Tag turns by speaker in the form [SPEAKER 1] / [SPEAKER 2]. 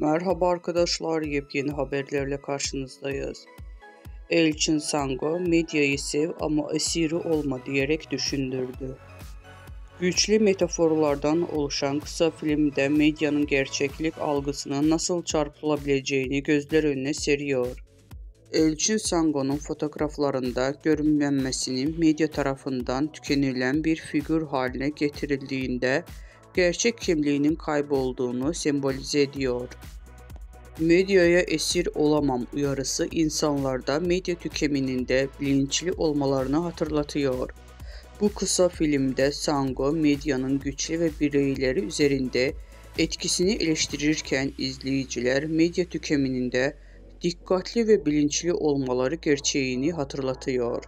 [SPEAKER 1] Merhaba arkadaşlar, yepyeni haberlerle karşınızdayız. Elçin Sango, medyayı sev ama esiri olma diyerek düşündürdü. Güçlü metaforlardan oluşan kısa filmde medyanın gerçeklik algısının nasıl çarpılabileceğini gözler önüne seriyor. Elçin Sango'nun fotoğraflarında görünmemesinin medya tarafından tükenilen bir figür haline getirildiğinde gerçek kimliğinin kaybolduğunu sembolize ediyor. Medyaya esir olamam uyarısı insanlarda medya tüketiminde bilinçli olmalarını hatırlatıyor. Bu kısa filmde Sango medyanın güçlü ve bireyleri üzerinde etkisini eleştirirken izleyiciler medya tüketiminde dikkatli ve bilinçli olmaları gerçeğini hatırlatıyor.